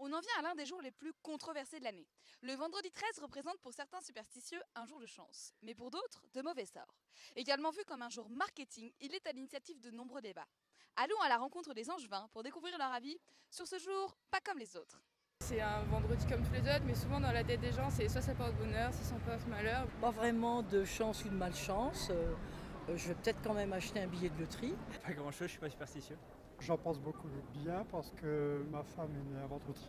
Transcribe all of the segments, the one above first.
On en vient à l'un des jours les plus controversés de l'année. Le vendredi 13 représente pour certains superstitieux un jour de chance, mais pour d'autres, de mauvais sort. Également vu comme un jour marketing, il est à l'initiative de nombreux débats. Allons à la rencontre des Angevins pour découvrir leur avis sur ce jour pas comme les autres. C'est un vendredi comme tous les autres, mais souvent dans la tête des gens, c'est soit ça porte bonheur, soit ça porte malheur. Pas vraiment de chance ou de malchance. Je vais peut-être quand même acheter un billet de loterie. Pas grand chose, je suis pas superstitieux. J'en pense beaucoup bien parce que ma femme est née un vendredi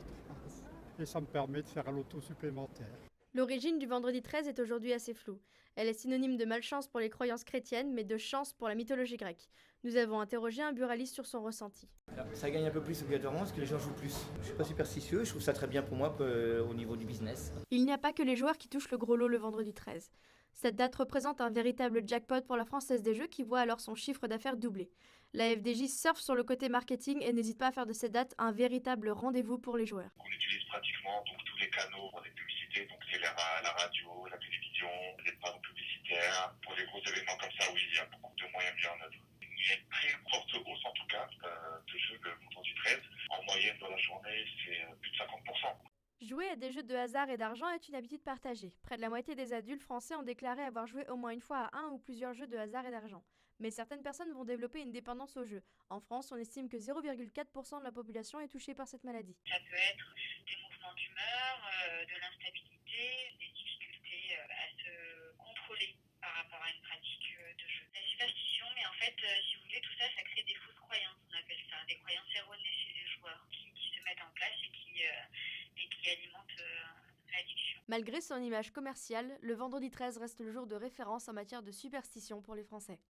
13 et ça me permet de faire un loto supplémentaire. L'origine du vendredi 13 est aujourd'hui assez floue. Elle est synonyme de malchance pour les croyances chrétiennes, mais de chance pour la mythologie grecque. Nous avons interrogé un buraliste sur son ressenti. Alors, ça gagne un peu plus obligatoirement parce que les gens jouent plus. Je suis pas superstitieux, je trouve ça très bien pour moi au niveau du business. Il n'y a pas que les joueurs qui touchent le gros lot le vendredi 13. Cette date représente un véritable jackpot pour la Française des Jeux qui voit alors son chiffre d'affaires doubler. La FDJ surfe sur le côté marketing et n'hésite pas à faire de cette date un véritable rendez-vous pour les joueurs. On utilise pratiquement donc tous les canaux pour des publicités, donc c'est la radio, la télévision, les panneaux publicitaires. Pour les gros événements comme ça, oui, il y a beaucoup de moyens mis en œuvre. Il y a une très forte hausse en tout cas de jeux le vendredi 13. En moyenne dans la journée, c'est plus de 50%. Jouer à des jeux de hasard et d'argent est une habitude partagée. Près de la moitié des adultes français ont déclaré avoir joué au moins une fois à un ou plusieurs jeux de hasard et d'argent. Mais certaines personnes vont développer une dépendance aux jeux. En France, on estime que 0,4% de la population est touchée par cette maladie. Ça peut être des mouvements d'humeur, de l'instabilité, des difficultés à se contrôler par rapport à une pratique de jeu. La superstition, mais en fait, si vous voulez, tout ça, ça crée des fausses croyances, on appelle ça, des croyances erronées chez les joueurs qui se mettent en place et qui alimentent l'addiction. Malgré son image commerciale, le vendredi 13 reste le jour de référence en matière de superstition pour les Français.